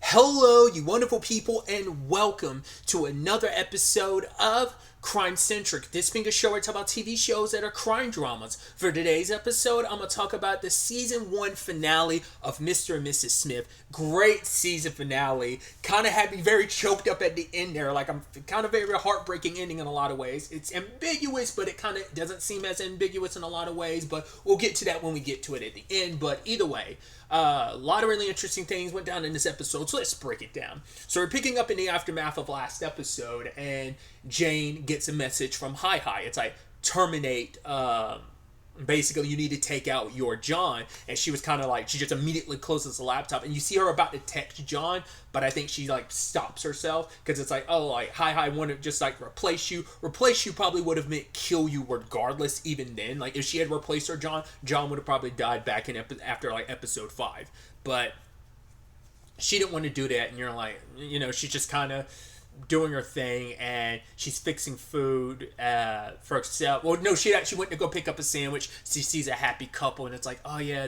Hello, you wonderful people, and welcome to another episode of Centric. This being a show where I talk about TV shows that are crime dramas. For today's episode, I'm going to talk about the season 1 finale of Mr. and Mrs. Smith. Great season finale. Kind of had me very choked up at the end there. Like, I'm kind of very heartbreaking ending in a lot of ways. It's ambiguous, but it kind of doesn't seem as ambiguous in a lot of ways. But we'll get to that when we get to it at the end. But either way, a lot of really interesting things went down in this episode, so let's break it down. So we're picking up in the aftermath of last episode, and Jane gets a message from Hi Hi. It's like, terminate, basically you need to take out your John. And she was kind of like, she just immediately closes the laptop, and you see her about to text John, but I think she like stops herself, because it's like, oh, like Hi Hi want to just like replace you probably would have meant kill you regardless. Even then, like if she had replaced her John would have probably died back in after like episode 5, but she didn't want to do that. And you're like, she's just kind of doing her thing, and she's fixing food for herself. Well, no, she actually went to go pick up a sandwich. She sees a happy couple, and it's like, oh yeah,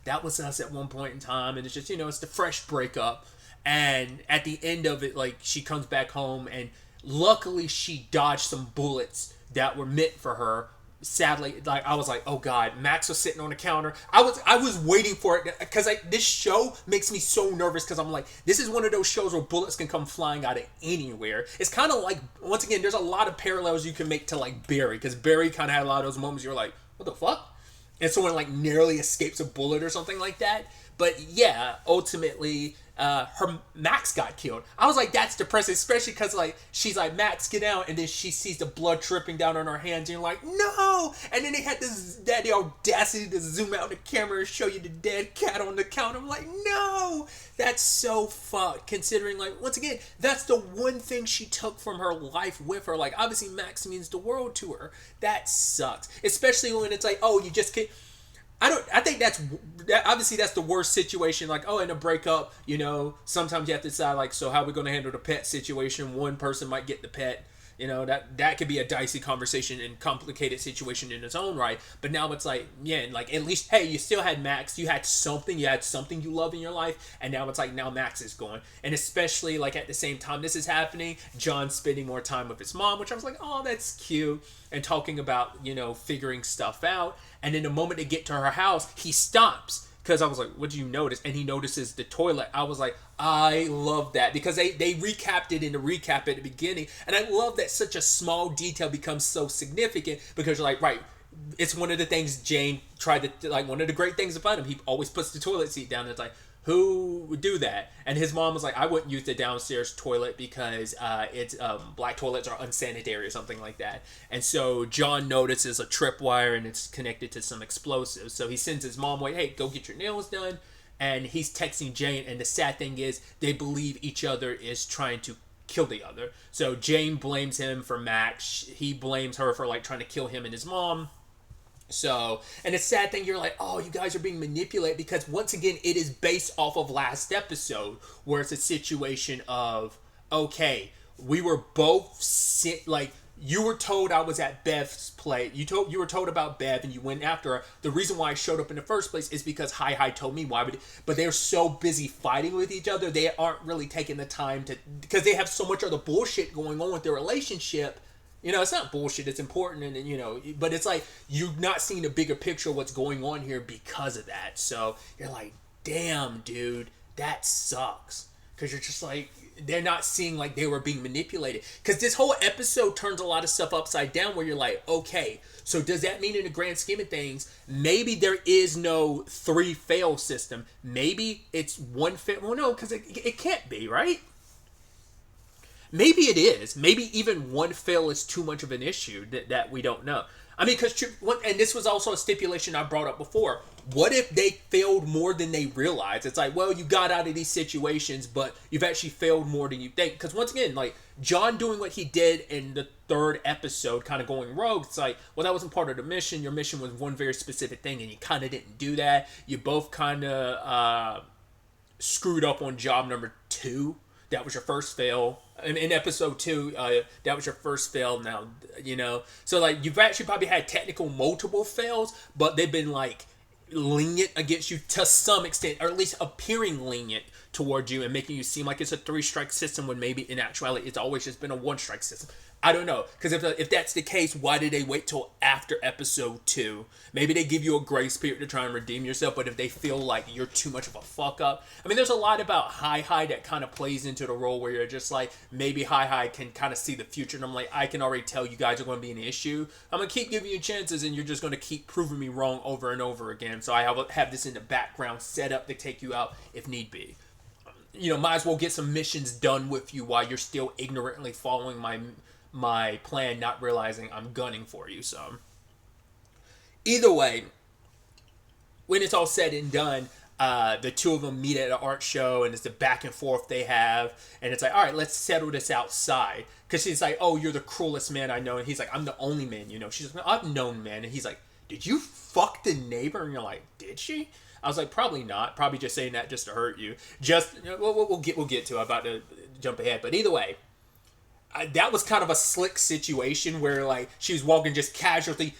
that was us at one point in time. And it's just, it's the fresh breakup. And at the end of it, like, she comes back home, and luckily she dodged some bullets that were meant for her. Sadly, like, I was like, oh god. Max was sitting on the counter. I was waiting for it, because like this show makes me so nervous, because I'm like, this is one of those shows where bullets can come flying out of anywhere. It's kind of like, once again, there's a lot of parallels you can make to like Barry, because Barry kind of had a lot of those moments you're like, what the fuck? And someone like narrowly escapes a bullet or something like that. But yeah, ultimately, her Max got killed. I was like, that's depressing, especially because like she's like, Max, get out, and then she sees the blood dripping down on her hands, and you're like, no. And then they had the audacity to zoom out the camera and show you the dead cat on the counter. I'm like, no, that's so fucked. Considering, like, once again, that's the one thing she took from her life with her. Like, obviously, Max means the world to her. That sucks, especially when it's like, oh, you just can't. I think obviously that's the worst situation. Like, oh, in a breakup, sometimes you have to decide, like, so how are we going to handle the pet situation? One person might get the pet. That could be a dicey conversation and complicated situation in its own right. But now it's like, yeah, like, at least, hey, you still had Max. You had something you love in your life. And now it's like, now Max is gone. And especially, like, at the same time this is happening, John's spending more time with his mom, which I was like, oh, that's cute. And talking about, figuring stuff out. And then the moment they get to her house, he stops. Because I was like, what do you notice? And he notices the toilet. I was like, I love that. Because they recapped it in the recap at the beginning. And I love that such a small detail becomes so significant. Because you're like, right, it's one of the things Jane tried to, like, one of the great things about him. He always puts the toilet seat down. And it's like, who would do that? And his mom was like, I wouldn't use the downstairs toilet because it's black toilets are unsanitary or something like that. And so John notices a tripwire, and it's connected to some explosives. So he sends his mom away, hey, go get your nails done. And he's texting Jane, and the sad thing is they believe each other is trying to kill the other. So Jane blames him for Max. He blames her for, like, trying to kill him and his mom. So, and the sad thing, you're like, oh, you guys are being manipulated, because once again, it is based off of last episode, where it's a situation of, okay, we were both like, you were told I was at Bev's place. You were told about Bev, and you went after her. The reason why I showed up in the first place is because Hi Hi told me why, but they're so busy fighting with each other, they aren't really taking the time to, because they have so much other bullshit going on with their relationship. It's not bullshit, it's important, and but it's like, you're not seeing the bigger picture of what's going on here because of that. So you're like, damn, dude, that sucks. Because you're just like, they're not seeing, like, they were being manipulated. Because this whole episode turns a lot of stuff upside down, where you're like, okay, so does that mean in the grand scheme of things, maybe there is no 3 fail system? Maybe it's 1 fail. Well, no, because it can't be, right? Maybe it is. Maybe even 1 fail is too much of an issue that we don't know. I mean, because, and this was also a stipulation I brought up before. What if they failed more than they realized? It's like, well, you got out of these situations, but you've actually failed more than you think. Because once again, like, John doing what he did in the 3rd episode, kind of going rogue, it's like, well, that wasn't part of the mission. Your mission was one very specific thing, and you kind of didn't do that. You both kind of screwed up on job number 2. That was your first fail. In episode 2, that was your first fail now, So, like, you've actually probably had technical multiple fails, but they've been, like, lenient against you to some extent, or at least appearing lenient towards you and making you seem like it's a 3-strike system when maybe in actuality it's always just been a 1-strike system. I don't know, because if that's the case, why did they wait till after episode 2? Maybe they give you a grace period to try and redeem yourself, but if they feel like you're too much of a fuck up, I mean, there's a lot about Hi that kind of plays into the role where you're just like, maybe Hi can kind of see the future, and I'm like, I can already tell you guys are going to be an issue. I'm going to keep giving you chances, and you're just going to keep proving me wrong over and over again, so I have this in the background set up to take you out if need be. Might as well get some missions done with you while you're still ignorantly following my plan, not realizing I'm gunning for you. So either way, when it's all said and done, the two of them meet at an art show, and it's the back and forth they have, and it's like, all right, let's settle this outside, because she's like, oh, you're the cruelest man I know, and he's like, I'm the only man you know. She's like, I've known men, and he's like, did you fuck the neighbor? And you're like, did she? I was like, probably not, probably just saying that just to hurt you. We'll get to it. I'm about to jump ahead, but either way, that was kind of a slick situation where, like, she was walking, just casually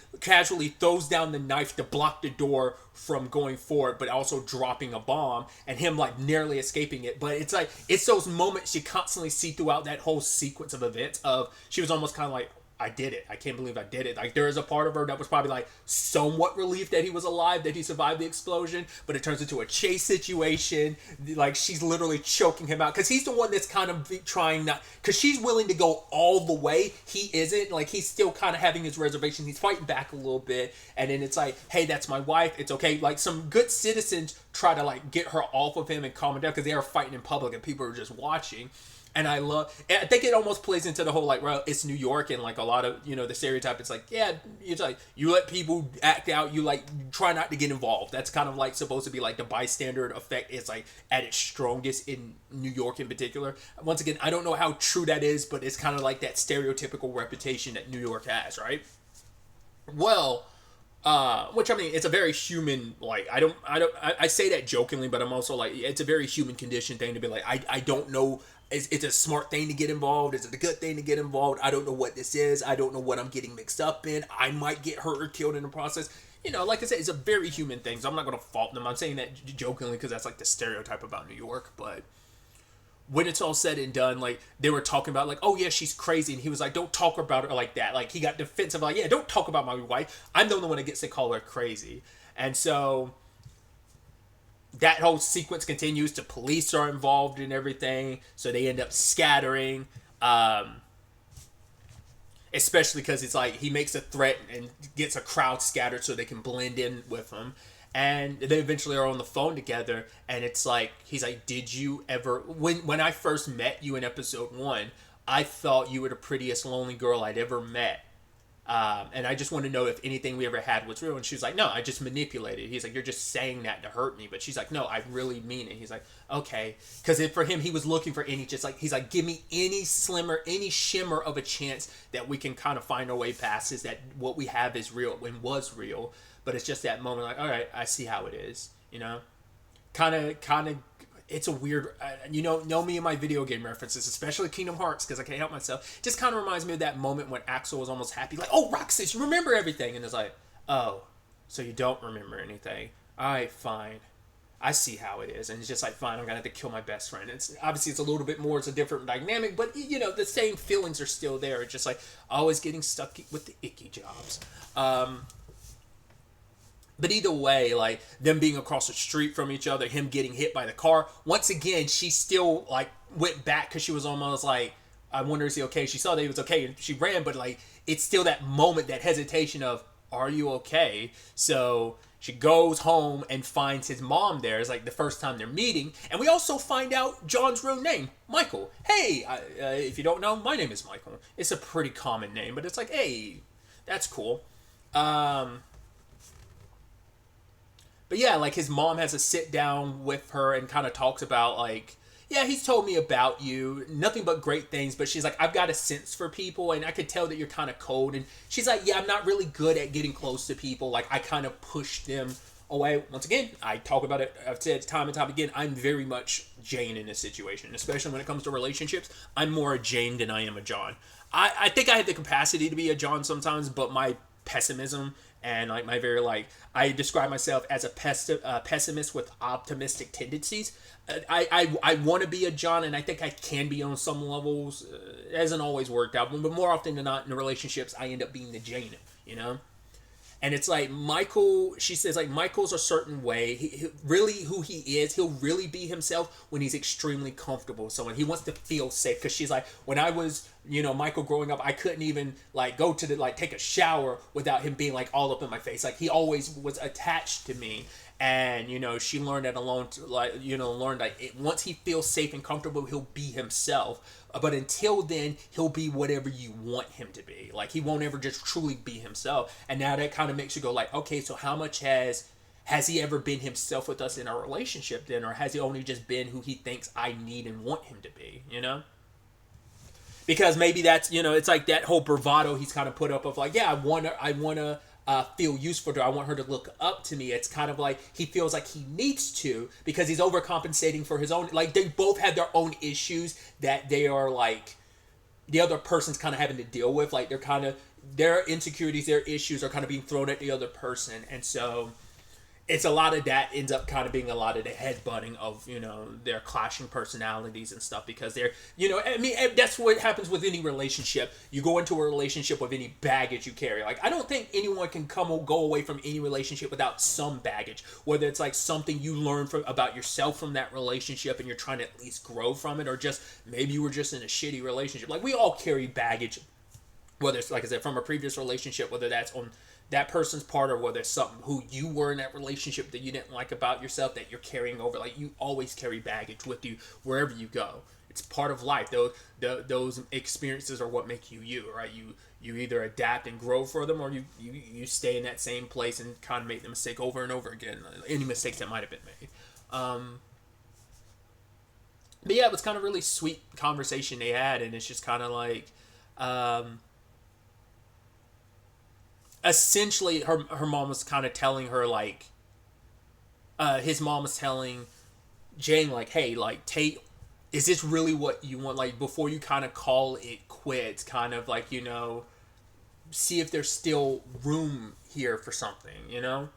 throws down the knife to block the door from going forward, but also dropping a bomb, and him, like, nearly escaping it. But it's like, it's those moments you constantly see throughout that whole sequence of events of, she was almost kind of like, I did it. I can't believe I did it. Like, there is a part of her that was probably like somewhat relieved that he was alive, that he survived the explosion, but it turns into a chase situation. Like, she's literally choking him out, because he's the one that's kind of trying not, because she's willing to go all the way. He isn't. Like, he's still kind of having his reservations. He's fighting back a little bit, and then it's like, hey, that's my wife. It's okay. Like, some good citizens try to, like, get her off of him and calm him down, because they are fighting in public and people are just watching. And I think it almost plays into the whole, like, well, it's New York, and, like, a lot of, the stereotype, it's like, yeah, it's like, you let people act out, you, like, try not to get involved. That's kind of, like, supposed to be, like, the bystander effect is, like, at its strongest in New York in particular. Once again, I don't know how true that is, but it's kind of like that stereotypical reputation that New York has, right? Well, which, I mean, it's a very human, like, I say that jokingly, but I'm also like, it's a very human condition thing to be like, I don't know. It's a smart thing to get involved. Is it a good thing to get involved? I don't know what this is. I don't know what I'm getting mixed up in. I might get hurt or killed in the process. Like I said, it's a very human thing, so I'm not going to fault them. I'm saying that jokingly because that's, like, the stereotype about New York. But when it's all said and done, like, they were talking about, like, oh, yeah, she's crazy. And he was like, don't talk about her like that. Like, he got defensive, like, yeah, don't talk about my wife. I'm the only one that gets to call her crazy. And so that whole sequence continues. The police are involved in everything, so they end up scattering. Especially because it's like he makes a threat and gets a crowd scattered so they can blend in with him. And they eventually are on the phone together, and it's like, he's like, did you ever, when I first met you in episode 1, I thought you were the prettiest lonely girl I'd ever met. And I just want to know if anything we ever had was real. And she was like, no, I just manipulated. He's like, you're just saying that to hurt me. But she's like, no, I really mean it. He's like, okay. Because for him, he was looking for he's like, give me any shimmer of a chance that we can kind of find our way past this, that what we have is real and was real. But it's just that moment, like, all right, I see how it is, kind of, it's a weird, know me and my video game references, especially Kingdom Hearts, because I can't help myself. Just kind of reminds me of that moment when Axel was almost happy, like, oh, Roxas, you remember everything. And it's like, oh, so you don't remember anything. All right, fine. I see how it is. And it's just like, fine, I'm going to have to kill my best friend. It's a little bit more, it's a different dynamic, but, the same feelings are still there. It's just like, always getting stuck with the icky jobs. But either way, like, them being across the street from each other, him getting hit by the car. Once again, she still, like, went back because she was almost like, I wonder, is he okay? She saw that he was okay and she ran, but, like, it's still that moment, that hesitation of, are you okay? So she goes home and finds his mom there. It's like the first time they're meeting. And we also find out John's real name, Michael. Hey, if you don't know, my name is Michael. It's a pretty common name, but it's like, hey, that's cool. But yeah, like, his mom has a sit down with her and kind of talks about, like, yeah, he's told me about you, nothing but great things, but she's like, I've got a sense for people, and I could tell that you're kind of cold. And she's like, yeah, I'm not really good at getting close to people. Like, I kind of push them away. Once again, I talk about it, I've said time and time again, I'm very much Jane in this situation, especially when it comes to relationships. I'm more a Jane than I am a John. I think I have the capacity to be a John sometimes, but my pessimism and like my very like I describe myself as a pessimist with optimistic tendencies. I want to be a John, and I think I can be on some levels. It hasn't always worked out, but more often than not in the relationships, I end up being the Jane, you know. And it's like Michael, she says like Michael's a certain way. He really who he is, he'll really be himself when he's extremely comfortable. So when he wants to feel safe, because she's like, when I was, you know, Michael growing up, I couldn't even like go to the like take a shower without him being like all up in my face. Like he always was attached to me. And you know, she learned that alone. Learned like once he feels safe and comfortable, he'll be himself. But until then, he'll be whatever you want him to be. Like he won't ever just truly be himself. And now that kind of makes you go like, okay, so how much has he ever been himself with us in our relationship then, or has he only just been who he thinks I need and want him to be? You know. Because maybe that's, you know, it's like that whole bravado he's kind of put up of like, yeah, I wanna feel useful to her. I want her to look up to me. It's kind of like he feels like he needs to because he's overcompensating for his own. Like they both have their own issues that they are like the other person's kind of having to deal with. Like they're kind of their insecurities, their issues are kind of being thrown at the other person, and so it's a lot of that ends up kind of being a lot of the headbutting of, you know, their clashing personalities and stuff because they're, you know, I mean, that's what happens with any relationship. You go into a relationship with any baggage you carry. Like, I don't think anyone can come or go away from any relationship without some baggage, whether it's like something you learn about yourself from that relationship and you're trying to at least grow from it, or just maybe you were just in a shitty relationship. Like, we all carry baggage, whether it's, like I said, from a previous relationship, whether that's on that person's part or whether it's something who you were in that relationship that you didn't like about yourself that you're carrying over. Like, you always carry baggage with you wherever you go. It's part of life. Those experiences are what make you, right? You either adapt and grow for them, or you stay in that same place and kind of make the mistake over and over again. Any mistakes that might have been made. But yeah, it was kind of really sweet conversation they had, and it's just kind of like essentially her mom was kind of telling her like his mom was telling Jane like, hey, like, Tate, is this really what you want? Like, before you kind of call it quits, kind of like, you know, see if there's still room here for something, you know?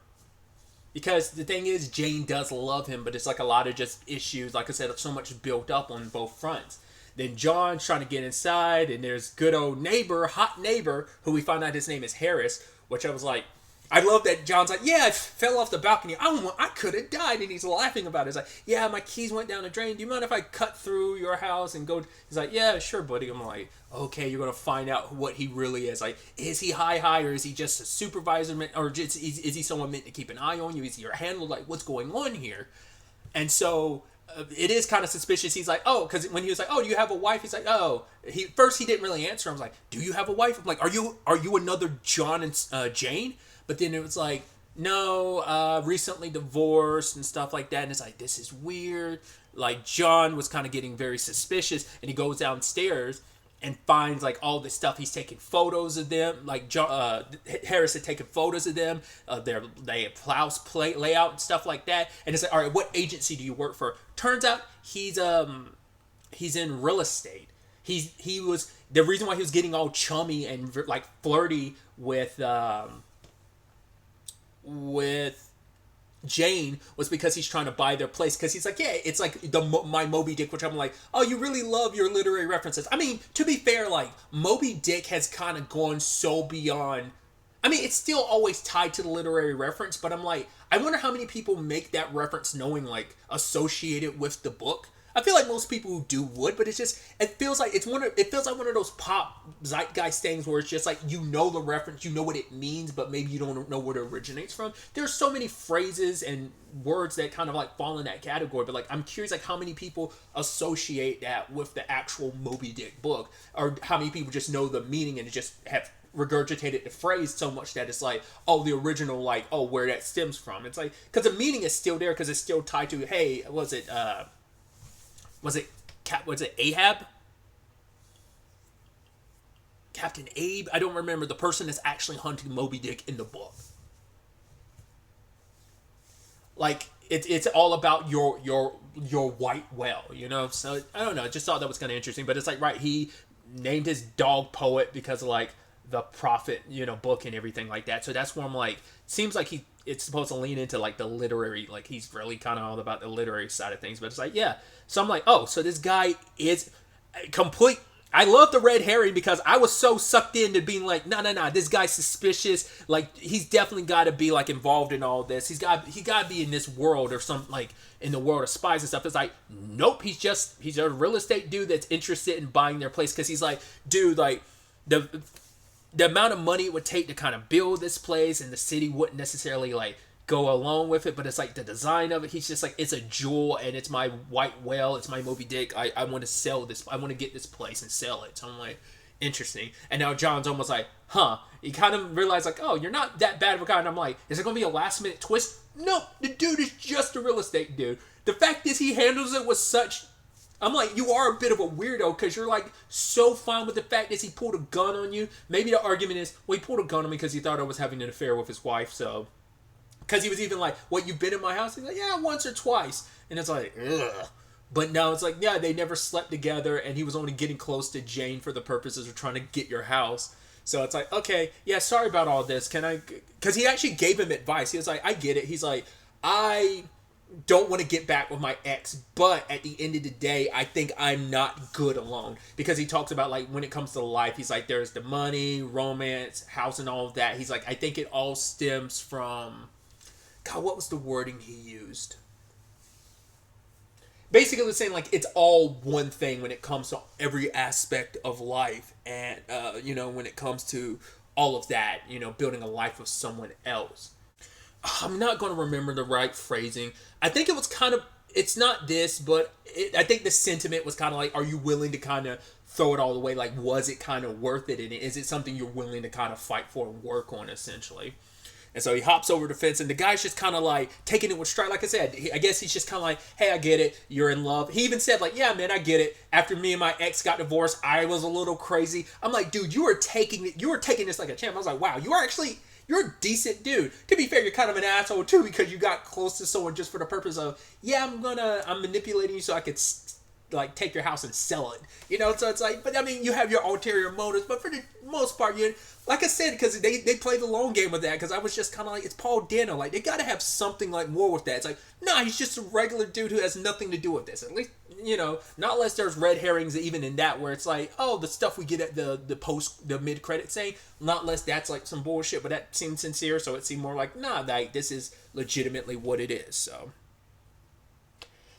Because the thing is, Jane does love him, but it's like a lot of just issues, like I said, so much built up on both fronts. Then John's trying to get inside, and there's good old neighbor, hot neighbor, who we find out his name is Harris, which I was like, I love that John's like, yeah, I fell off the balcony. I could have died. And he's laughing about it. He's like, yeah, my keys went down the drain. Do you mind if I cut through your house and go? He's like, yeah, sure, buddy. I'm like, okay, you're going to find out what he really is. Like, is he high, or is he just a supervisor? Or just, is he someone meant to keep an eye on you? Is he your handler? Like, what's going on here? And so it is kind of suspicious. He's like, oh, because when he was like, oh, do you have a wife? He's like, oh. He didn't really answer. I was like, do you have a wife? I'm like, are you another John and Jane? But then it was like, no, recently divorced and stuff like that. And it's like, this is weird. Like, John was kind of getting very suspicious. And he goes downstairs and finds, like, all this stuff. He's taking photos of them. Like, Harris had taken photos of them. Their house layout and stuff like that. And it's like, all right, what agency do you work for? Turns out he's in real estate. He was, the reason why he was getting all chummy and, like, flirty with Jane was because he's trying to buy their place, because he's like, yeah, it's like my Moby Dick, which I'm like, oh, you really love your literary references. I mean, to be fair, like, Moby Dick has kind of gone so beyond. I mean, it's still always tied to the literary reference, but I'm like, I wonder how many people make that reference knowing, like, associated with the book. I feel like most people who do would, but it's just, it feels like one of those pop zeitgeist things where it's just like, you know the reference, you know what it means, but maybe you don't know where it originates from. There's so many phrases and words that kind of like fall in that category, but like, I'm curious like how many people associate that with the actual Moby Dick book, or how many people just know the meaning and just have regurgitated the phrase so much that it's like, oh, the original, like, oh, where that stems from. It's like, because the meaning is still there, because it's still tied to, hey, was it Ahab? Captain Abe? I don't remember the person that's actually hunting Moby Dick in the book. Like, it's all about your white whale, you know? So, I don't know. I just thought that was kind of interesting. But it's like, right, he named his dog Poet because, like, the Prophet, book and everything like that. So that's where I'm like, seems like it's supposed to lean into like the literary, like he's really kind of all about the literary side of things. But it's like, yeah. So I'm like, oh, so this guy is complete. I love the red herring because I was so sucked into being like, no, this guy's suspicious. Like, he's definitely got to be like involved in all this. He got to be in this world or some like in the world of spies and stuff. It's like, nope, he's a real estate dude that's interested in buying their place because he's like, dude, like the amount of money it would take to kind of build this place and the city wouldn't necessarily like go along with it, but it's like the design of it, he's just like, it's a jewel and it's my white whale, it's my Moby Dick. I want to sell this, I want to get this place and sell it. So I'm like, interesting. And now John's almost like, you kind of realize like, oh, you're not that bad of a guy. And I'm like, is it gonna be a last minute twist? No, the dude is just a real estate dude. The fact is he handles it with such, I'm like, you are a bit of a weirdo because you're like so fine with the fact that he pulled a gun on you. Maybe the argument is, well, he pulled a gun on me because he thought I was having an affair with his wife. So because he was even like, what, you've been in my house? He's like, yeah, once or twice. And it's like, ugh. But no, it's like, yeah, they never slept together, and he was only getting close to Jane for the purposes of trying to get your house. So it's like, okay, yeah, sorry about all this. Can I... Because he actually gave him advice. He was like, I get it. He's like, I don't want to get back with my ex, but at the end of the day, I think I'm not good alone. Because he talks about, like, when it comes to life, he's like, there's the money, romance, house, and all of that. He's like, I think it all stems from... God, what was the wording he used? Basically saying like it's all one thing when it comes to every aspect of life, and when it comes to all of that, building a life with someone else. I'm not going to remember the right phrasing. I think it was kind of, it's not this, but I think the sentiment was kind of like, are you willing to kind of throw it all away? Like, was it kind of worth it? And is it something you're willing to kind of fight for and work on, essentially? And so he hops over the fence, and the guy's just kind of like taking it with stride. Like I said, I guess he's just kind of like, hey, I get it. You're in love. He even said like, yeah, man, I get it. After me and my ex got divorced, I was a little crazy. I'm like, dude, you were taking this like a champ. I was like, wow, you're a decent dude. To be fair, you're kind of an asshole too because you got close to someone just for the purpose of, yeah, I'm manipulating you so I could like take your house and sell it. So it's like, but I mean, you have your ulterior motives, but for the most part, like I said, because they play the long game with that, because I was just kind of like, it's Paul Dano, like they gotta have something like more with that. It's like, nah, he's just a regular dude who has nothing to do with this. At least, not unless there's red herrings even in that, where it's like, oh, the stuff we get at the mid credit saying, not unless that's like some bullshit, but that seemed sincere, so it seemed more like, nah, like this is legitimately what it is. So.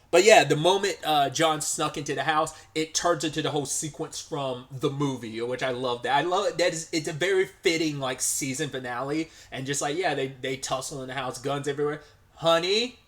But yeah, the moment John snuck into the house, it turns into the whole sequence from the movie, which I love that. I love it. It's a very fitting like season finale, and just like, yeah, they tussle in the house, guns everywhere. Honey,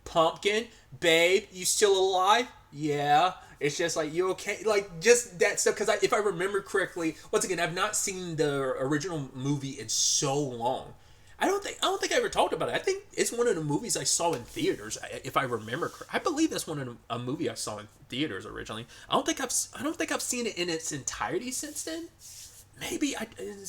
pumpkin, babe, you still alive? Yeah. It's just like, you okay? Like just that stuff. Because if I remember correctly, once again, I've not seen the original movie in so long. I don't think I ever talked about it. I think it's one of the movies I saw in theaters, if I remember correctly. I believe that's one of a movie I saw in theaters originally. I don't think I've seen it in its entirety since then. Maybe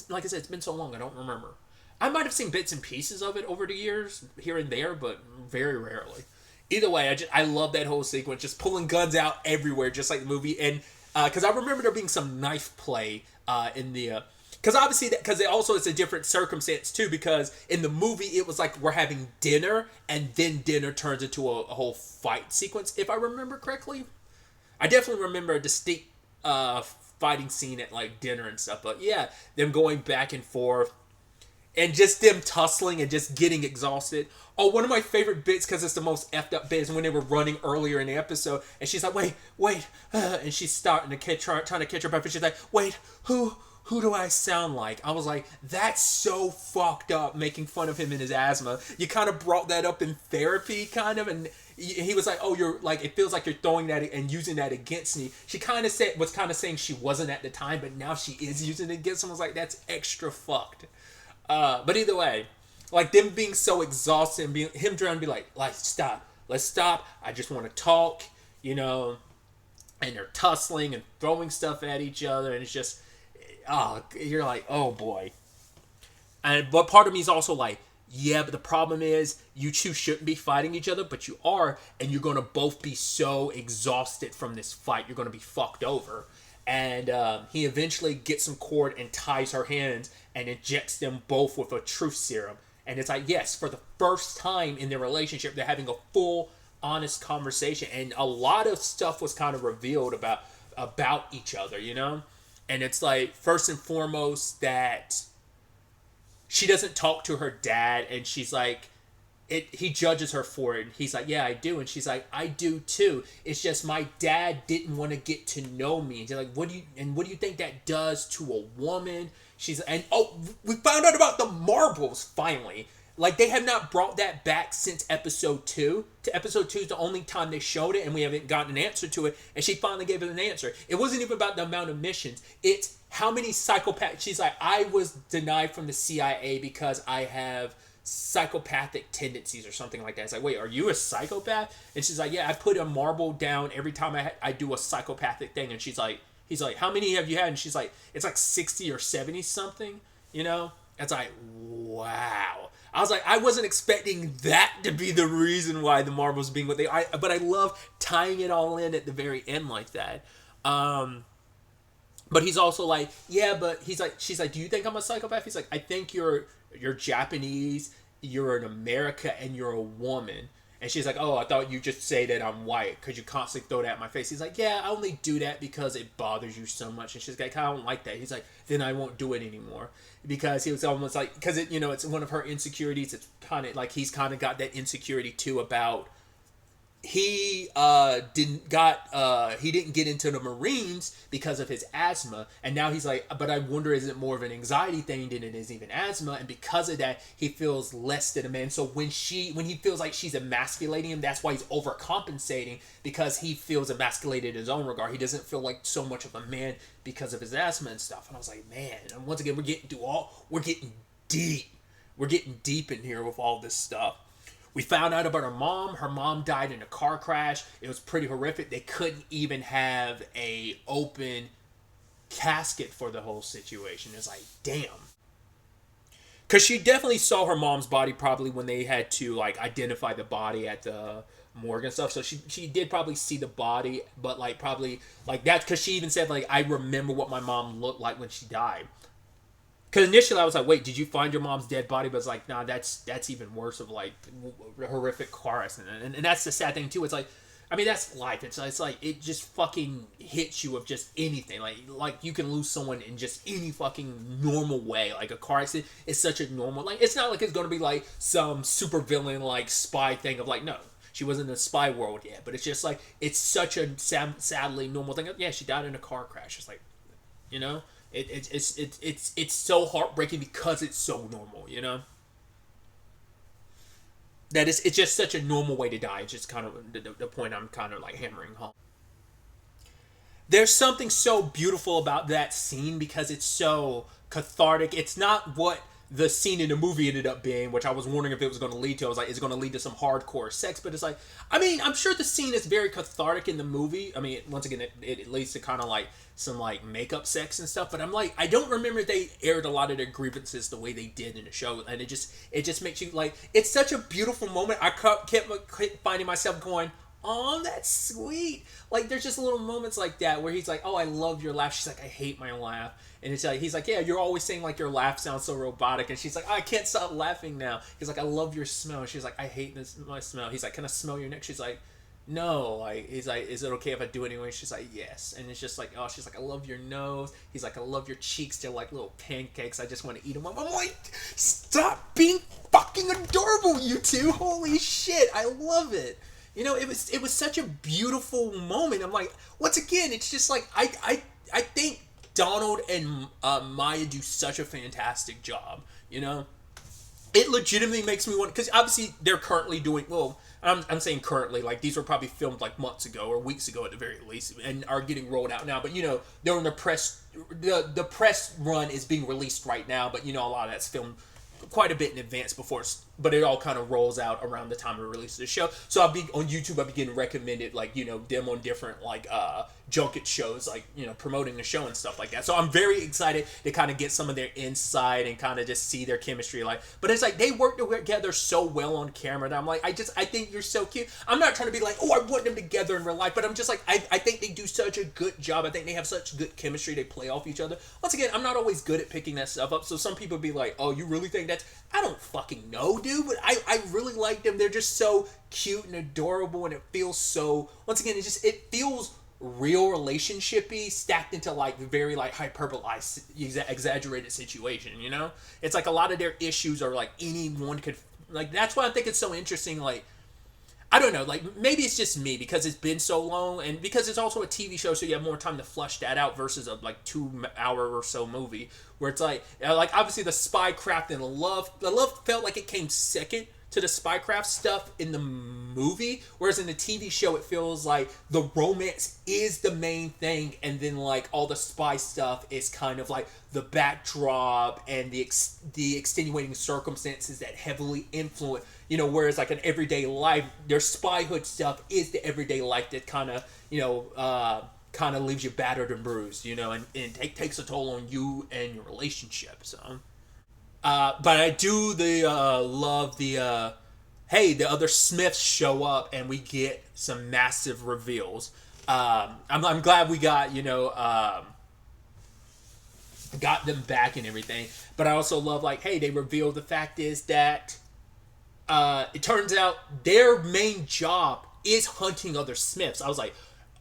like I said, it's been so long I don't remember. I might have seen bits and pieces of it over the years, here and there, but very rarely. Either way, I love that whole sequence, just pulling guns out everywhere, just like the movie, and because I remember there being some knife play in the. Because obviously, because it's a different circumstance too, because in the movie, it was like we're having dinner, and then dinner turns into a whole fight sequence, if I remember correctly. I definitely remember a distinct fighting scene at like dinner and stuff, but yeah, them going back and forth, and just them tussling and just getting exhausted. Oh, one of my favorite bits, because it's the most effed up bit, is when they were running earlier in the episode, and she's like, wait, and she's starting to trying to catch her breath, and she's like, wait, who do I sound like? I was like, that's so fucked up, making fun of him and his asthma. You kind of brought that up in therapy, kind of, and he was like, oh, you're like, it feels like you're throwing that and using that against me. She kind of was saying she wasn't at the time, but now she is using it against him. I was like, that's extra fucked. But either way, like them being so exhausted and him trying to be like, stop, let's stop. I just want to talk, and they're tussling and throwing stuff at each other, and it's just. Oh, you're like, oh boy. But part of me is also like, yeah, but the problem is you two shouldn't be fighting each other, but you are, and you're going to both be so exhausted from this fight, you're going to be fucked over. And he eventually gets some cord and ties her hands and injects them both with a truth serum. And it's like, yes, for the first time in their relationship, they're having a full, honest conversation. And a lot of stuff was kind of revealed about each other, you know? And it's like, first and foremost, that she doesn't talk to her dad, and she's like, he judges her for it. And he's like, yeah, I do. And she's like, I do too. It's just my dad didn't want to get to know me. And she's like, what do you think that does to a woman? We found out about the marbles finally. Like, they have not brought that back since episode 2. To episode 2 is the only time they showed it, and we haven't gotten an answer to it. And she finally gave it an answer. It wasn't even about the amount of missions. It's how many psychopaths. She's like, I was denied from the CIA because I have psychopathic tendencies or something like that. It's like, wait, are you a psychopath? And she's like, yeah, I put a marble down every time I do a psychopathic thing. And he's like, how many have you had? And she's like, it's like 60 or 70 something, you know? It's like, wow. I was like, I wasn't expecting that to be the reason why the marbles being what they are. But I love tying it all in at the very end like that. But he's also like, yeah, but she's like, do you think I'm a psychopath? He's like, I think you're Japanese, you're in America, and you're a woman. And she's like, oh, I thought you just say that I'm white because you constantly throw that in my face. He's like, yeah, I only do that because it bothers you so much. And she's like, I don't like that. He's like, then I won't do it anymore. Because he was almost like, because it's one of her insecurities. It's kind of like he's kind of got that insecurity too about he didn't get into the Marines because of his asthma, and now he's like, but I wonder, is it more of an anxiety thing than it is even asthma? And because of that, he feels less than a man. So when he feels like she's emasculating him, that's why he's overcompensating, because he feels emasculated in his own regard. He doesn't feel like so much of a man because of his asthma and stuff. And I was like, man, and once again, we're getting deep in here with all this stuff. We found out about her mom. Her mom died in a car crash. It was pretty horrific. They couldn't even have a open casket for the whole situation. It's like, damn. Because she definitely saw her mom's body probably when they had to, like, identify the body at the morgue and stuff. So she did probably see the body, but, like, probably, like, that's because she even said, like, I remember what my mom looked like when she died. Because initially I was like, wait, did you find your mom's dead body? But it's like, nah, that's even worse of, like, horrific car accident. And that's the sad thing, too. It's like, I mean, that's life. It's like, it just fucking hits you with just anything. Like you can lose someone in just any fucking normal way. Like, a car accident is such a normal, like, it's not like it's going to be, like, some super villain, like, spy thing of, like, no, she wasn't in the spy world yet. But it's just, like, it's such a sadly normal thing. Yeah, she died in a car crash. It's like, you know? It's so heartbreaking because it's so normal, you know? It's just such a normal way to die. It's just kind of the point I'm kind of like hammering home. There's something so beautiful about that scene because it's so cathartic. It's not what the scene in the movie ended up being, which I was wondering if it was going to lead to. I was like, is it going to lead to some hardcore sex? But it's like, I mean, I'm sure the scene is very cathartic in the movie. I mean, once again, it leads to kind of like some like makeup sex and stuff. But I'm like, I don't remember they aired a lot of their grievances the way they did in the show. And it just makes you like, it's such a beautiful moment. I kept finding myself going, oh, that's sweet. Like, there's just little moments like that where he's like, oh, I love your laugh. She's like, I hate my laugh. And it's like, he's like, yeah, you're always saying like your laugh sounds so robotic. And she's like, oh, I can't stop laughing now. He's like, I love your smell. And she's like, I hate my smell. He's like, can I smell your neck? She's like, no. Like, he's like, is it okay if I do it anyway? She's like, yes. And it's just like, oh, she's like, I love your nose. He's like, I love your cheeks. They're like little pancakes. I just want to eat them up. I'm like, stop being fucking adorable, you two. Holy shit. I love it. You know, it was such a beautiful moment. I'm like, once again, it's just like, I think Donald and Maya do such a fantastic job, you know? It legitimately makes me want, because obviously they're currently doing, well, I'm saying currently, like these were probably filmed like months ago or weeks ago at the very least, and are getting rolled out now, but you know, they're in the press run is being released right now, but you know, a lot of that's filmed quite a bit in advance before it's but it all kind of rolls out around the time of release of the show. So I'll be on YouTube. I'll be getting recommended, like, you know, them on different like junket shows, like, you know, promoting the show and stuff like that. So I'm very excited to kind of get some of their insight and kind of just see their chemistry. Like, but it's like they work together so well on camera that I'm like, I think you're so cute. I'm not trying to be like, oh, I want them together in real life, but I'm just like, I think they do such a good job. I think they have such good chemistry. They play off each other. Once again, I'm not always good at picking that stuff up. So some people be like, oh, you really think that's? I don't fucking know, dude. But I really like them. They're just so cute and adorable, and it feels so. Once again, it feels real relationshipy stacked into like very like hyperbolized, exaggerated situation. You know, it's like a lot of their issues are like anyone could like. That's why I think it's so interesting. Like, I don't know, like maybe it's just me because it's been so long, and because it's also a TV show, so you have more time to flush that out versus a like 2 hour or so movie where it's like obviously the spycraft and the love felt like it came second to the spycraft stuff in the movie, whereas in the TV show it feels like the romance is the main thing, and then like all the spy stuff is kind of like the backdrop and the extenuating circumstances that heavily influence, you know, whereas like in everyday life their spyhood stuff is the everyday life that kind of, you know, kind of leaves you battered and bruised, you know, and takes a toll on you and your relationship. So but I do love the hey, the other Smiths show up and we get some massive reveals. I'm glad we got, you know, got them back and everything. But I also love like, hey, they reveal the fact is that it turns out their main job is hunting other Smiths. I was like,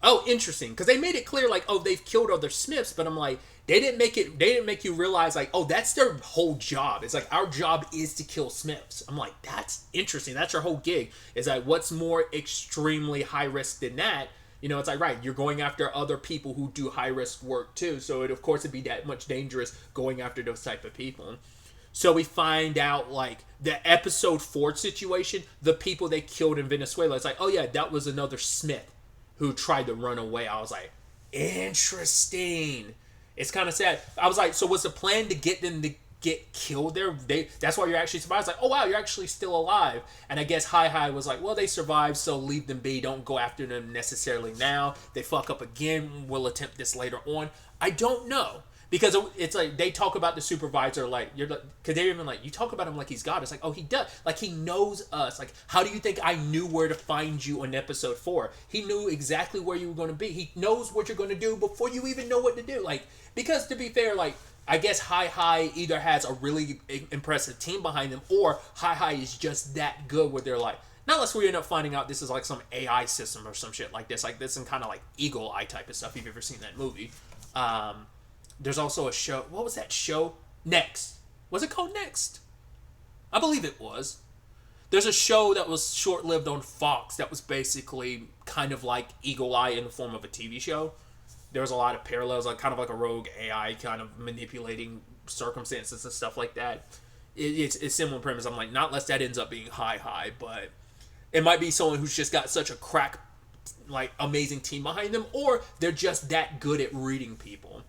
oh, interesting, because they made it clear like, oh, they've killed other Smiths, but I'm like, they didn't make you realize like, oh, that's their whole job. It's like, our job is to kill Smiths. I'm like, that's interesting. That's your whole gig. Is like, what's more extremely high risk than that? You know, it's like, right, you're going after other people who do high risk work too. So it, of course, it'd be that much dangerous going after those type of people. So we find out like the episode 4 situation, the people they killed in Venezuela. It's like, oh yeah, that was another Smith who tried to run away. I was like, interesting. It's kind of sad. I was like, so was the plan to get them to get killed there? That's why you're actually survived. It's like, oh wow, you're actually still alive. And I guess Hi was like, well, they survived, so leave them be. Don't go after them necessarily now. They fuck up again. We'll attempt this later on. I don't know. Because it's like, they talk about the supervisor like, you're like, because they're even like, you talk about him like he's God. It's like, oh, he does. Like, he knows us. Like, how do you think I knew where to find you in episode 4? He knew exactly where you were going to be. He knows what you're going to do before you even know what to do. Like, because to be fair, like, I guess Hi either has a really impressive team behind them, or Hi is just that good where they're like, not unless we end up finding out this is like some AI system or some shit like this. Like, this and kind of like Eagle Eye type of stuff, if you've ever seen that movie. There's also a show. What was that show? Next. Was it called Next? I believe it was. There's a show that was short-lived on Fox that was basically kind of like Eagle Eye in the form of a TV show. There was a lot of parallels, like kind of like a rogue AI kind of manipulating circumstances and stuff like that. It's similar premise. I'm like, not unless that ends up being Hi, but it might be someone who's just got such a crack, like, amazing team behind them, or they're just that good at reading people.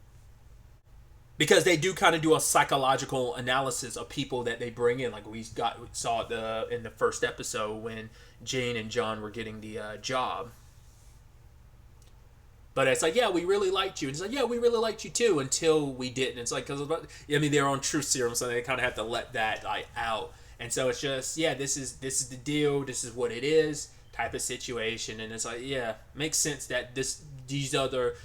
Because they do kind of do a psychological analysis of people that they bring in. Like we saw in the first episode when Jane and John were getting the job. But it's like, yeah, we really liked you. And it's like, yeah, we really liked you too, until we didn't. It's like, because I mean, they're on truth serum, so they kind of have to let that like out. And so it's just, yeah, this is the deal. This is what it is, type of situation. And it's like, yeah, makes sense that these other.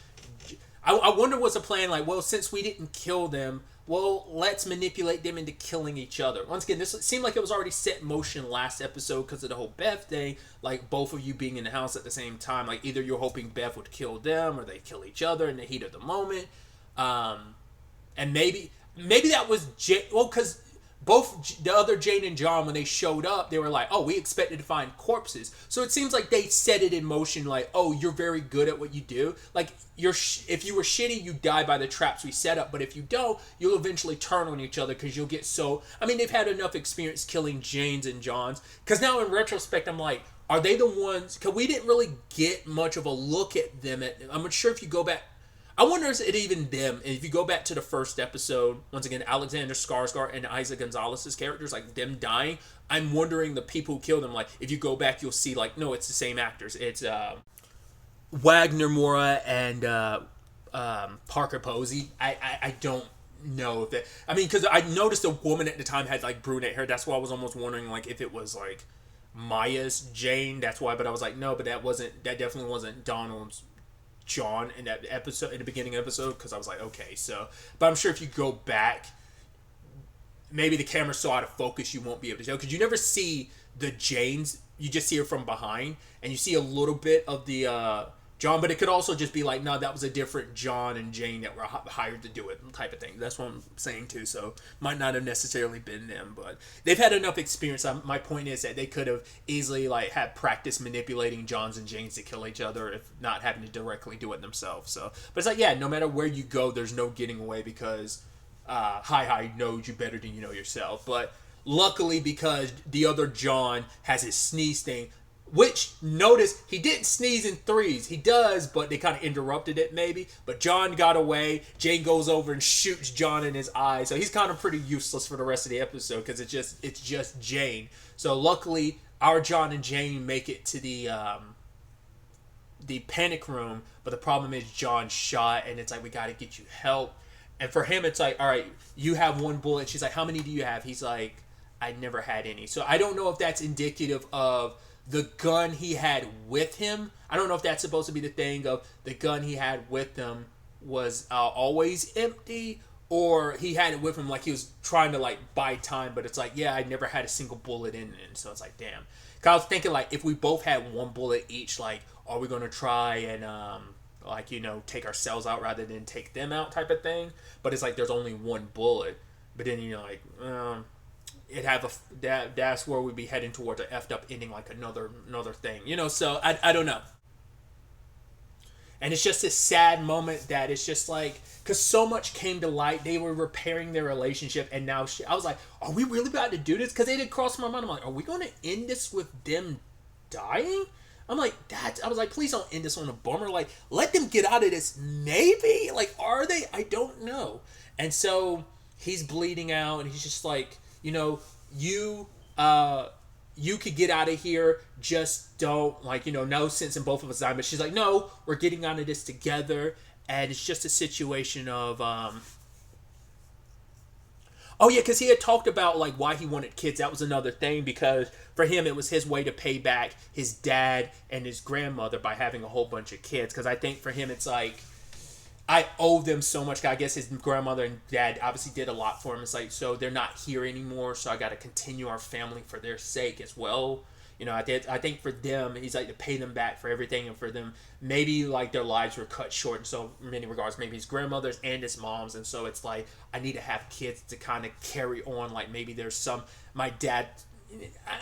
I wonder what's the plan, like, well, since we didn't kill them, well, let's manipulate them into killing each other. Once again, this seemed like it was already set in motion last episode because of the whole Bev thing, like both of you being in the house at the same time. Like, either you're hoping Bev would kill them or they kill each other in the heat of the moment. And maybe that was because both the other Jane and John, when they showed up, they were like, oh, we expected to find corpses. So it seems like they set it in motion, like, oh, you're very good at what you do. Like, if you were shitty, you die by the traps we set up. But if you don't, you'll eventually turn on each other because you'll get so... I mean, they've had enough experience killing Janes and Johns. Because now in retrospect, I'm like, are they the ones... Because we didn't really get much of a look at them. I'm not sure if you go back... I wonder if it even them. If you go back to the first episode, once again, Alexander Skarsgård and Isaac Gonzalez's characters, like them dying. I'm wondering the people who killed them. Like, if you go back, you'll see like, no, it's the same actors. It's Wagner Moura and Parker Posey. I don't know if that. I mean, because I noticed a woman at the time had like brunette hair. That's why I was almost wondering like if it was like Maya's Jane. That's why. But I was like, no, but that wasn't. That definitely wasn't Donald's John in that episode, in the beginning episode, because I was like, okay, so, but I'm sure if you go back, maybe the camera saw out of focus, you won't be able to tell, because you never see the Janes, you just see her from behind, and you see a little bit of the John, but it could also just be like, no, that was a different John and Jane that were hired to do it, type of thing. That's what I'm saying too. So might not have necessarily been them, but they've had enough experience. My point is that they could have easily like had practice manipulating Johns and Janes to kill each other, if not having to directly do it themselves. So, but it's like, yeah, no matter where you go, there's no getting away, because Hi knows you better than you know yourself. But luckily, because the other John has his sneeze thing. Which, notice, he didn't sneeze in threes. He does, but they kind of interrupted it maybe. But John got away. Jane goes over and shoots John in his eye. So he's kind of pretty useless for the rest of the episode, because it's just Jane. So luckily, our John and Jane make it to the panic room. But the problem is John's shot, and it's like, we got to get you help. And for him, it's like, all right, you have one bullet. She's like, how many do you have? He's like, I never had any. So I don't know if that's indicative of the gun he had with him. I don't know if that's supposed to be the thing of the gun he had with him was always empty, or he had it with him like he was trying to like buy time, but it's like, yeah, I never had a single bullet in it. So it's like, damn. Cause I was thinking like, if we both had one bullet each, like, are we going to try and like, you know, take ourselves out rather than take them out type of thing? But it's like, there's only one bullet. But then, you know, like, it have that's where we'd be heading towards an effed up ending, like another thing, you know. So I don't know. And it's just this sad moment that it's just like, because so much came to light. They were repairing their relationship, and now I was like, are we really about to do this? Because they didn't cross my mind. I'm like, are we going to end this with them dying? I'm like, I was like, please don't end this on a bummer. Like, let them get out of this. Maybe, like, are they? I don't know. And so he's bleeding out, and he's just like, you know, you could get out of here, just don't, like, you know, no sense in both of us dying. But she's like, no, we're getting out of this together. And it's just a situation of, oh yeah, because he had talked about, like, why he wanted kids. That was another thing, because for him, it was his way to pay back his dad and his grandmother by having a whole bunch of kids. Because I think for him, it's like, I owe them so much. I guess his grandmother and dad obviously did a lot for him. It's like, so they're not here anymore, so I got to continue our family for their sake as well. You know, I think for them, he's like to pay them back for everything, and for them, maybe like their lives were cut short in so many regards. Maybe his grandmother's and his mom's, and so it's like, I need to have kids to kind of carry on. Like, maybe there's some, my dad,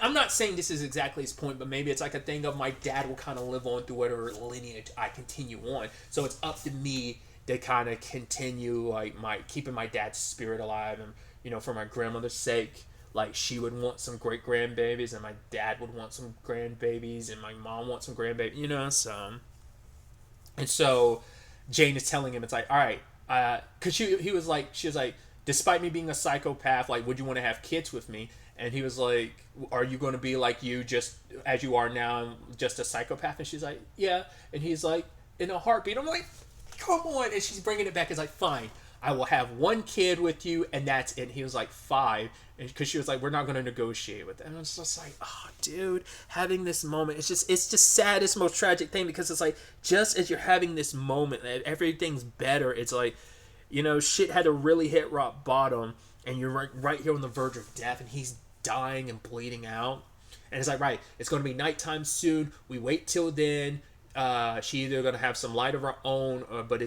I'm not saying this is exactly his point, but maybe it's like a thing of my dad will kind of live on through whatever lineage I continue on. So it's up to me to kind of continue, like, keeping my dad's spirit alive. And, you know, for my grandmother's sake, like, she would want some great grandbabies, and my dad would want some grandbabies, and my mom wants some grandbabies, you know. So Jane is telling him, it's like, all right, because she was like, despite me being a psychopath, like, would you want to have kids with me? And he was like, are you going to be like you, just as you are now, just a psychopath? And she's like, yeah. And he's like, in a heartbeat. I'm like, come on. And she's bringing it back. It's like, fine, I will have one kid with you, and that's it. And he was like, 5. And because she was like, we're not going to negotiate with that. And I was just like, oh, dude, having this moment. It's just saddest, most tragic thing, because it's like, just as you're having this moment that everything's better, it's like, you know, shit had to really hit rock bottom, and you're right here on the verge of death, and he's dying and bleeding out. And it's like, right, it's going to be nighttime soon. We wait till then. She either going to have some light of her own, but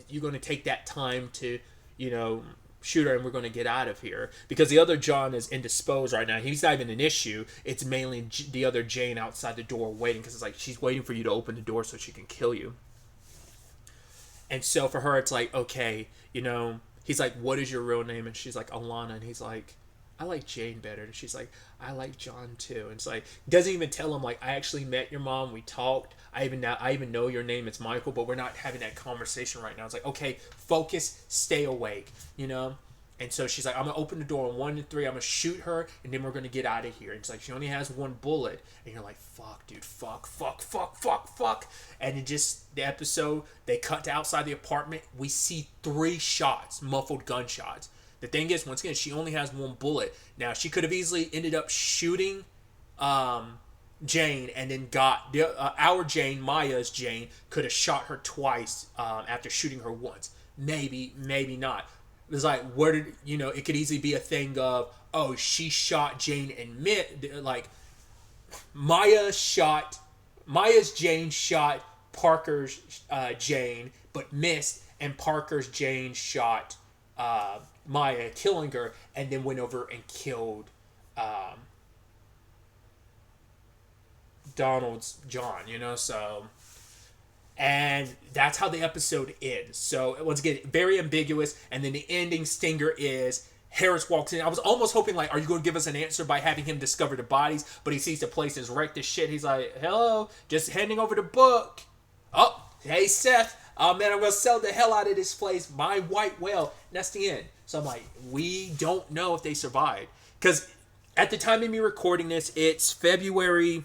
you're going to take that time to, you know, shoot her, and we're going to get out of here. Because the other John is indisposed right now. He's not even an issue. It's mainly the other Jane outside the door waiting, because it's like, she's waiting for you to open the door so she can kill you. And so for her, it's like, okay, you know, he's like, what is your real name? And she's like, Alana. And he's like, I like Jane better. And she's like, I like John too. And it's like, doesn't even tell him like, I actually met your mom. We talked. I even know your name. It's Michael, but we're not having that conversation right now. It's like, okay, focus, stay awake, you know. And so she's like, I'm gonna open the door on 1 to 3. I'm gonna shoot her, and then we're gonna get out of here. And it's like she only has 1 bullet, and you're like, fuck, dude, fuck. And it just the episode they cut to outside the apartment. We see 3 shots, muffled gunshots. The thing is, once again, she only has 1 bullet. Now she could have easily ended up shooting Jane, and then got our Jane, Maya's Jane, could have shot her twice after shooting her once. Maybe Mm-hmm. not. It's like, where did it could easily be a thing of, oh, she shot Jane and like Maya's Jane shot Parker's Jane but missed, and Parker's Jane shot Maya, killing her, and then went over and killed Donald's John, so. And that's how the episode ends. So once again, very ambiguous. And then the ending stinger is Harris walks in. I was almost hoping, like, are you going to give us an answer by having him discover the bodies? But he sees the place is wrecked as shit. He's like, hello, just handing over the book. Oh, hey, Seth. Oh, man, I'm going to sell the hell out of this place. My white whale. And that's the end. So I'm like, we don't know if they survived. Because at the time of me recording this, it's February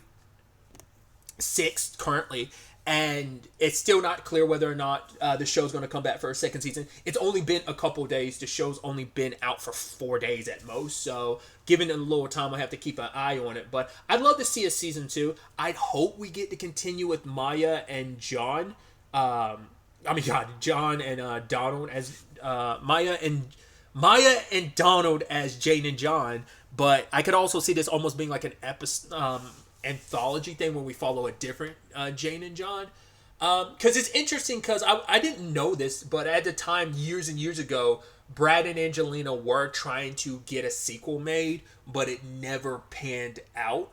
6th currently. And it's still not clear whether or not the show's going to come back for a second season. It's only been a couple days. The show's only been out for 4 days at most. So, given a little time, I have to keep an eye on it. But I'd love to see a season 2. I'd hope we get to continue with Maya and John. John and Donald as Maya and Donald as Jane and John. But I could also see this almost being like an episode. Anthology thing where we follow a different Jane and John, because it's interesting because I didn't know this, but at the time, years and years ago, Brad and Angelina were trying to get a sequel made, but it never panned out.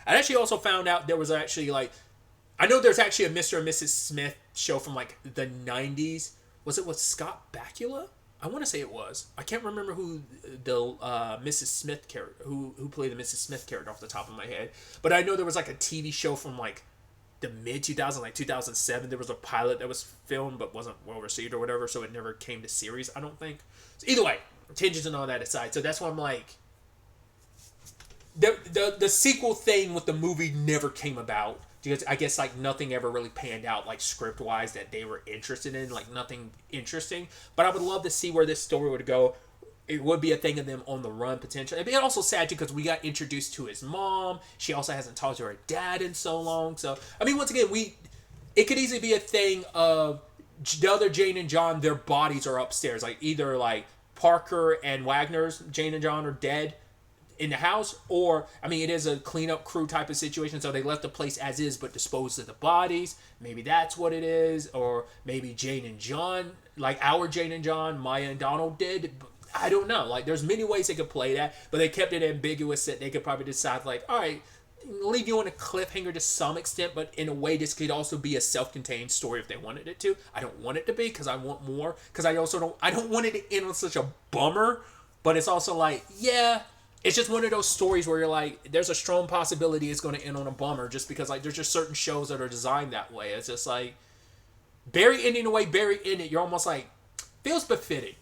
I actually also found out there was actually I know there's actually a Mr. and Mrs. Smith show from like the 90s. Was it with Scott Bakula? I want to say it was. I can't remember who the Mrs. Smith character, who played the Mrs. Smith character off the top of my head. But I know there was like a TV show from like the mid 2000s, like 2007. There was a pilot that was filmed but wasn't well received or whatever, so it never came to series, I don't think. So either way, tangents and all that aside. So that's why I'm like, the sequel thing with the movie never came about. Because I guess like nothing ever really panned out like script wise that they were interested in, like nothing interesting. But I would love to see where this story would go. It would be a thing of them on the run potentially. It'd be also sad too because we got introduced to his mom. She also hasn't talked to her dad in so long. So I mean, once again, it could easily be a thing of the other Jane and John. Their bodies are upstairs, like either like Parker and Wagner's Jane and John are dead in the house, or I mean, it is a cleanup crew type of situation, so they left the place as is but disposed of the bodies. Maybe that's what it is, or maybe Jane and John, like our Jane and John, Maya and Donald did. I don't know. Like, there's many ways they could play that, but they kept it ambiguous that they could probably decide, like, all right, leave you on a cliffhanger to some extent, but in a way, this could also be a self-contained story if they wanted it to. I don't want it to be because I want more. Because I don't want it to end on such a bummer, but it's also like, yeah. It's just one of those stories where you're like, there's a strong possibility it's going to end on a bummer just because, like, there's just certain shows that are designed that way. It's just like, Barry ending the way Barry ended, you're almost like, feels befitting,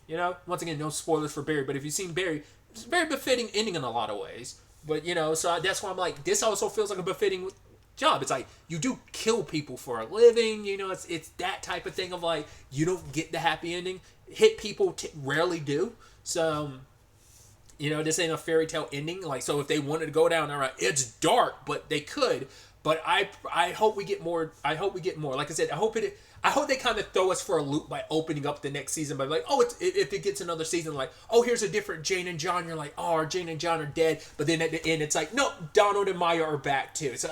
Once again, no spoilers for Barry, but if you've seen Barry, it's a very befitting ending in a lot of ways. But, so that's why I'm like, this also feels like a befitting job. It's like, you do kill people for a living, it's that type of thing of like, you don't get the happy ending. Hit people rarely do. So... this ain't a fairy tale ending. Like, so if they wanted to go down, all right, it's dark, but they could. But I hope we get more. I hope we get more. Like I said, I hope they kind of throw us for a loop by opening up the next season by like, oh, if it gets another season, like, oh, here's a different Jane and John. You're like, oh, our Jane and John are dead. But then at the end, it's like, no, Donald and Maya are back too. So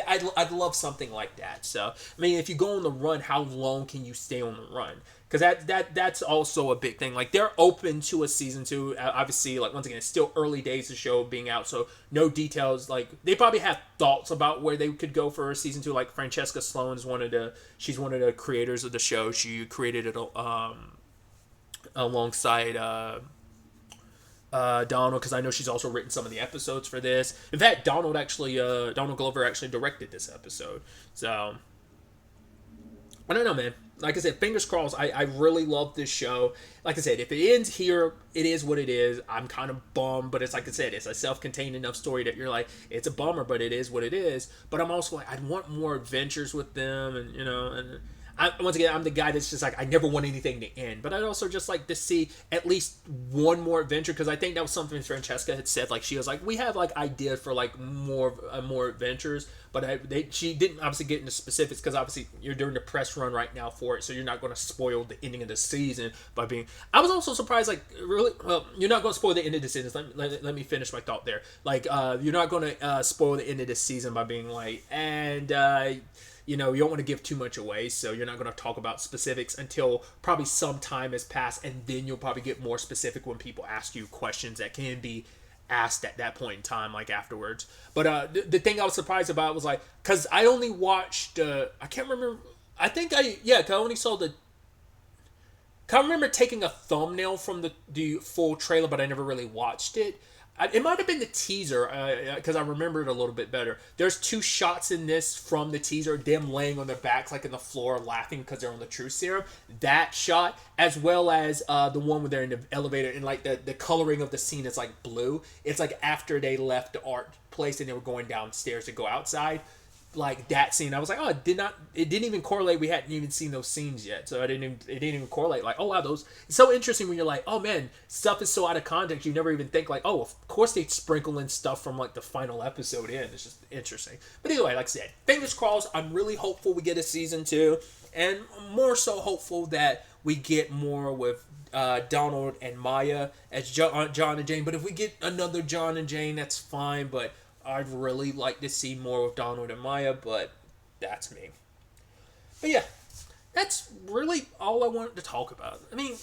I'd love something like that. So I mean, if you go on the run, how long can you stay on the run? Because that's also a big thing. Like, they're open to a season 2. Obviously, like, once again, it's still early days of the show being out, so no details. Like, they probably have thoughts about where they could go for a season 2. Like, Francesca Sloan is she's one of the creators of the show. She created it alongside Donald, because I know she's also written some of the episodes for this. In fact, Donald Glover actually directed this episode. So I don't know, man. Like I said, fingers crossed. I really love this show. Like I said, if it ends here, it is what it is. I'm kind of bummed, but it's like I said, it's a self-contained enough story that you're like, it's a bummer, but it is what it is. But I'm also like, I'd want more adventures with them, and once again, I'm the guy that's just like, I never want anything to end. But I'd also just like to see at least one more adventure, because I think that was something Francesca had said. Like, she was like, we have like ideas for like more adventures, but she didn't obviously get into specifics, because obviously you're doing the press run right now for it, so you're not going to spoil the ending of the season by being. I was also surprised, like, really, well, you're not going to spoil the end of the season. Let me finish my thought there. Like, you're not going to spoil the end of the season by being like, and you don't want to give too much away, so you're not going to talk about specifics until probably some time has passed, and then you'll probably get more specific when people ask you questions that can be asked at that point in time, like afterwards. But the thing I was surprised about was like, because I only watched, I can't remember, cause I only saw can't remember taking a thumbnail from the full trailer, but I never really watched it. It might have been the teaser, because I remember it a little bit better. There's 2 shots in this from the teaser, them laying on their backs, like in the floor, laughing because they're on the truth serum. That shot, as well as the one where they're in the elevator, and like the coloring of the scene is like blue. It's like after they left the art place and they were going downstairs to go outside. Like that scene, I was like, oh, it didn't even correlate. We hadn't even seen those scenes yet, so it didn't even correlate. Like, oh wow, those. It's so interesting when you're like, oh man, stuff is so out of context. You never even think like, oh, of course they sprinkle in stuff from like the final episode in. It's just interesting. But anyway, like I said, fingers crossed. I'm really hopeful we get a season 2, and more so hopeful that we get more with Donald and Maya as John and Jane. But if we get another John and Jane, that's fine. But I'd really like to see more of Donald and Maya, but that's me. But yeah, that's really all I wanted to talk about. I mean,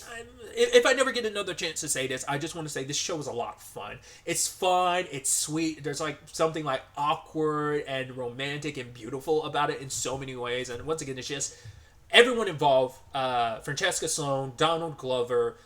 if I never get another chance to say this, I just want to say this show is a lot of fun. It's fun, it's sweet, there's like something like awkward and romantic and beautiful about it in so many ways. And once again, it's just everyone involved, Francesca Sloan, Donald Glover,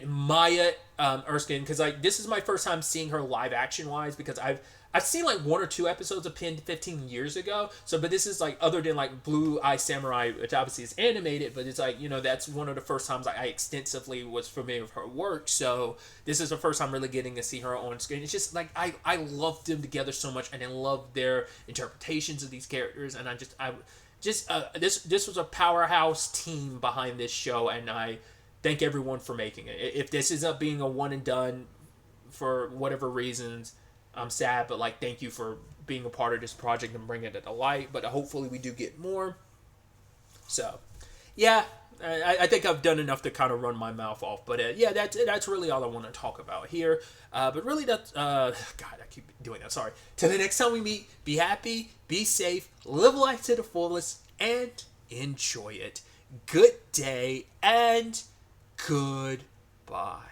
Maya Erskine, because like this is my first time seeing her live action wise, because I've seen like 1 or 2 episodes of Pin 15 years ago. So, but this is like, other than like Blue Eye Samurai, which obviously is animated, but it's like, that's one of the first times I extensively was familiar with her work. So this is the first time really getting to see her on screen. It's just like I love them together so much, and I love their interpretations of these characters, and this was a powerhouse team behind this show, and I thank everyone for making it. If this ends up being a one and done for whatever reasons, I'm sad, but like, thank you for being a part of this project and bringing it to light. But hopefully we do get more. So, yeah, I think I've done enough to kind of run my mouth off. But yeah, that's really all I want to talk about here. But really, God, I keep doing that. Sorry. Till the next time we meet, be happy, be safe, live life to the fullest, and enjoy it. Good day and goodbye.